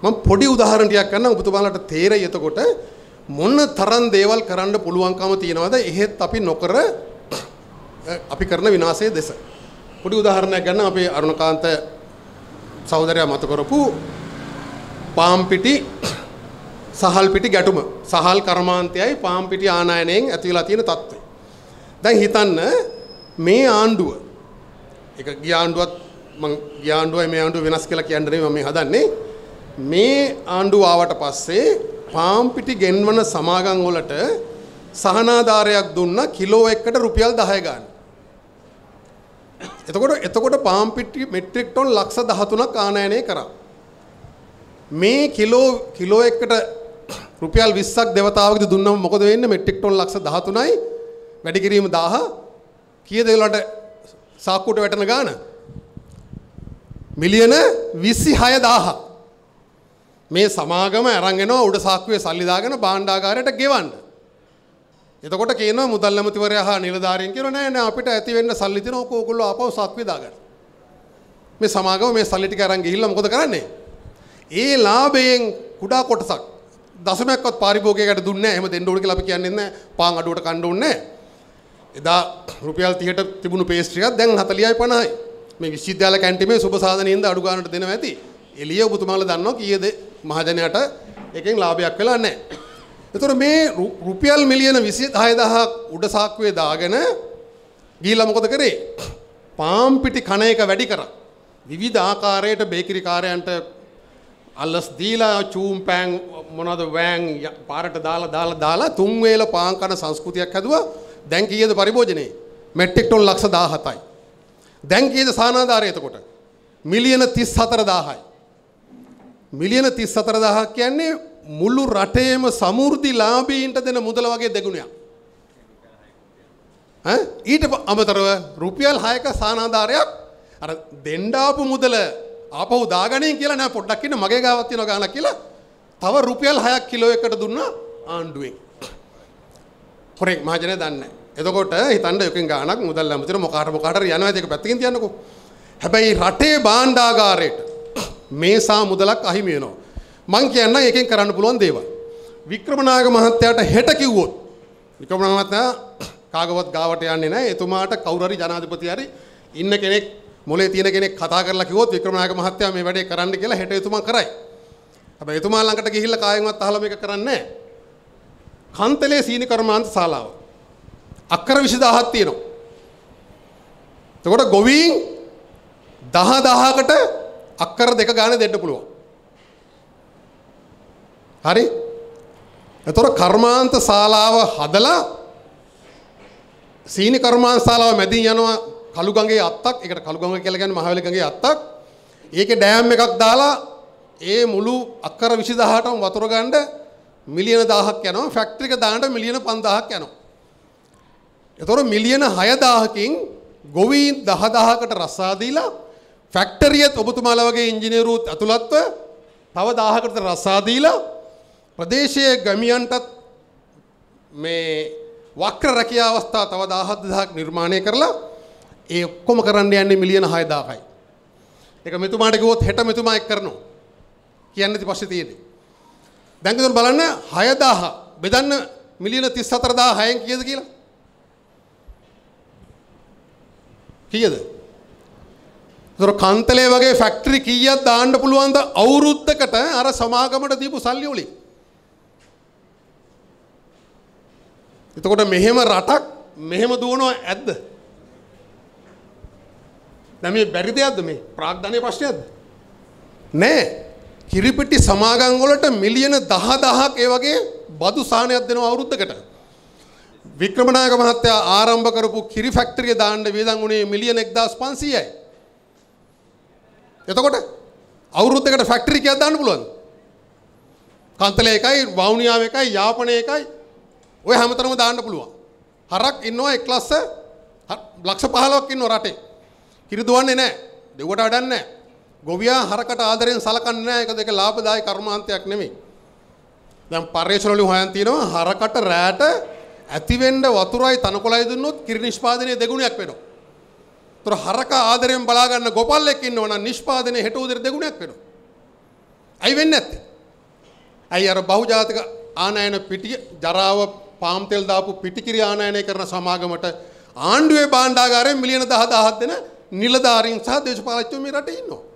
මම පොඩි උදාහරණ ටිකක් ගන්නම් ඔබතුමාලාට තේරෙයි එතකොට මොන තරම් දේවල් කරන්න පුළුවන්කම තියනවද එහෙත් අපි නොකර අපි කරන විනාශයේ දෙස. පොඩි උදාහරණයක් ගන්න අපේ අරුණකාන්ත සහෝදරයා මත කරපු පාම්පිටි සහල් පිටි ගැටුම. සහල් කර්මාන්තයයි පාම්පිටි ආනයනයෙන් ඇති වෙලා තියෙන තත්ත්වය. දැන් හිතන්න මේ ආණ්ඩුව එක ගිය ආණ්ඩුවත් මම ගිය ආණ්ඩුවයි මේ ආණ්ඩුව වෙනස් කියලා කියන්න නෙමෙයි මම මේ හදන්නේ. මේ ආණ්ඩුව ආවට පස්සේ පාම්පිටි ගෙන්වන සමාගම් වලට සහනාධාරයක් දුන්නා කිලෝ එකකට රුපියල් 10 ගන්න. එතකොට පාම්පිටි මෙට්‍රික් ටොන් ලක්ෂ 13ක් ආනයනය කරා. මේ කිලෝ එකකට රුපියල් 20ක් දෙවතාවකට දුන්නම මොකද වෙන්නේ? මෙට්‍රික් ටොන් ලක්ෂ 13යි වැඩි කිරීම 1000 කීයද ඒලට සාක්කුවට වැටෙන ගාන? මිලියන 26000. මේ සමාගම අරන් එනවා උඩ සාක්කුවේ සල්ලි දාගෙන භාණ්ඩාගාරයට ගෙවන්න. එතකොට කියනවා මුදල් ඇමතිවරයා හා නිලධාරීන් කියනවා නෑ අපිට ඇති වෙන්න සල්ලි තියෙනවා ඕගොල්ලෝ ආපහු සාක්කුවේ දාගන්න. මේ සමාගම මේ සල්ලි ටික අරන් ගිහිල්ලා මොකද කරන්නේ? ඒ ලාභයෙන් කුඩා කොටසක් දශමයක්වත් පාරිභෝගිකයට දුන්නේ නැහැ. එහෙම දෙන්න ඕන කියලා අපි කියන්නේ නැහැ. පාන් අඩුවට කන්න ඕනේ නැහැ. එදා රුපියල් 30ට තිබුණු පේස්ට්‍රි එකක් දැන් 40යි 50යි. මේ විශ්වවිද්‍යාල කැන්ටිමේ සුබ සාධනෙන්ද අඩු ගන්නට දෙනවා ඇති. එළිය ඔබතුමාලා දන්නවා කීයද මහජනයාට එකෙන් ලාභයක් වෙලා නැහැ. ඒතර මේ රුපියල් මිලියන 26000ක් උඩ සාක්කුවේ දාගෙන ගිහිල්ලා මොකද කරේ? පාම් පිටි කණ එක වැඩි කරා. විවිධ ආකාරයට බේකරි කාර්යයන්ට අල්ලස් දීලා චූම් පෑන් මොනවද වෑන් පාරට දාලා තුන් වේල පාන් කන සංස්කෘතියක් හැදුවා. දැන් කීයද පරිභෝජනේ? මෙට්‍රික් ටොන් ලක්ෂ 17යි. දැන් කීයද සානාධාරය එතකොට? මිලියන 34000යි. මිලියන 34000ක් කියන්නේ මුළු රටේම සමෘද්ධි ලාභීන්ට දෙන මුදල වගේ දෙගුණයක්. ඊට අමතරව රුපියල් 6ක සානාධාරයක් අර දෙන්න ආපු මුදල ආපහු දාගනින් කියලා නෑ පොඩ්ඩක් ඉන්න මගේ ගාවක් තියෙනවා ගානක් කියලා තව රුපියල් 6ක් කිලෝ එකකට දුන්නා ආණ්ඩුවෙන්. හොරෙක් මහජනයා දන්නේ නැහැ. එතකොට හිතන්න යකින් ගානක් මුදල් ඇමතිර මොකාට යනවා ඒක පැත්තකින් තියන්නකෝ. හැබැයි රටේ භාණ්ඩාගාරයට මේසා මුදලක් අහිමි වෙනවා. මං කියන්නම් එකෙන් කරන්න පුළුවන් දේවල්. වික්‍රමනායක මහත්තයාට හෙට කිව්වොත් වික්‍රමනායක මහත්තයා කාගවත් ගාවට යන්නේ නැහැ. එතුමාට කවුරු හරි ජනාධිපති හරි ඉන්න කෙනෙක් මොලේ තියෙන කෙනෙක් කතා කරලා කිව්වොත් වික්‍රමනායක මහත්තයා මේ වැඩේ කරන්න කියලා හෙට එතුමා කරයි. හැබැයි එතුමා ළඟට ගිහිල්ලා කායෙන්වත් අහලා මේක කරන්නේ නැහැ. කන්තලේ සීනි කර්මාන්ත ශාලාව අක්කර 20000ක් තියෙනවා. එතකොට ගොවීන් 10000කට අක්කර 2 ගානේ දෙන්න පුළුවන්. හරි? එතකොට කර්මාන්ත ශාලාව හදලා සීනි කර්මාන්ත ශාලාව මැදින් යනවා කළුගඟේ අත්තක්. ඒකට කළුගඟ කියලා කියන්නේ මහවැලි ගඟේ අත්තක්. ඒකේ ඩෑම් එකක් දාලා ඒ මුළු අක්කර 20000ටම වතුර ගන්න මිලියන 1000ක් යනවා. ෆැක්ටරි එක දාන්න මිලියන 5000ක් යනවා. එතකොට මිලියන 6000කින් ගොවීන් 10000කට රස්සා දීලා ෆැක්ටරියත් ඔබතුමාලා වගේ ඉංජිනේරුත් අතුලත්ව තව 1000කට රස්සා දීලා ප්‍රදේශයේ ගමියන්ටත් මේ වක්‍ර රැකියා අවස්ථා තව 17000ක් නිර්මාණය කරලා ඒ ඔක්කොම කරන්න යන්නේ මිලියන 6000යි. ඒක මෙතුමාට කිව්වොත් හෙට මෙතුමා එක් කරනවා. කියන්නේ ඊපස්සේ තියෙන්නේ. දැන් කතන බලන්න 6000 බෙදන්න මිලියන 34000න් කීයද කියලා? කීයද? ඒතර කන්තලේ වගේ ෆැක්ටරි කීයක් දාන්න පුළුවන්ද අවුරුද්දකට අර සමාගමට දීපු සල්ලි වලින්? එතකොට මෙහෙම රටක් මෙහෙම දුවනවා ඇද්ද? දැන් මේ බැරි දෙයක්ද මේ? ප්‍රාග්ධනීය ප්‍රශ්නයක්ද? නෑ. කිරිපිටි සමාගම් වලට මිලියන 10000ක් ඒ වගේ බදු සාහනයක් දෙනවා අවුරුද්දකට. වික්‍රමනායක මහත්තයා ආරම්භ කරපු කිරි ෆැක්ටරිය දාන්න වේදන් උනේ මිලියන 1500යි. එතකොට අවුරුද්දකට ෆැක්ටරි කීයක් දාන්න පුළුවන්ද? කන්තලේ එකයි, වවුනියාව එකයි, යාපනයේ එකයි ඔය හැමතරම දාන්න පුළුවන්. හරක් ඉන්නවා 1,15,000ක් ඉන්නවා රටේ. කිරි දුවන්නේ නැහැ. දෙවට වැඩන්නේ නැහැ. ගොවියා හරකට ආදරෙන් සලකන්නේ නැහැ. ඒක දෙක ලාභදායක කර්මාන්තයක් නෙමෙයි. දැන් පරිශ්‍රණ වලින් හොයන් තියෙනවා හරකට රැට ඇති වෙන්න වතුරයි තනකොළයි දුන්නොත් කිරි නිෂ්පාදනයේ දෙගුණයක් වෙනවා. ඒතර හරක ආදරෙන් බලා ගන්න ගොපල්ලෙක් ඉන්නවා නම් නිෂ්පාදනයේ හෙට උදේ දෙගුණයක් වෙනවා. ඇයි වෙන්නේ නැත්තේ? ඇයි අර බහුජාතික ආනයන පිටි ජරාව පාම් තෙල් දාපු පිටිකිරි ආනයනය කරන සමාගමට ආණ්ඩුවේ භාණ්ඩාගාරයෙන් මිලියන 10,000ක් දෙන නිලධාරීන් සහ දේශපාලකයෝ මේ රටේ ඉන්නවා.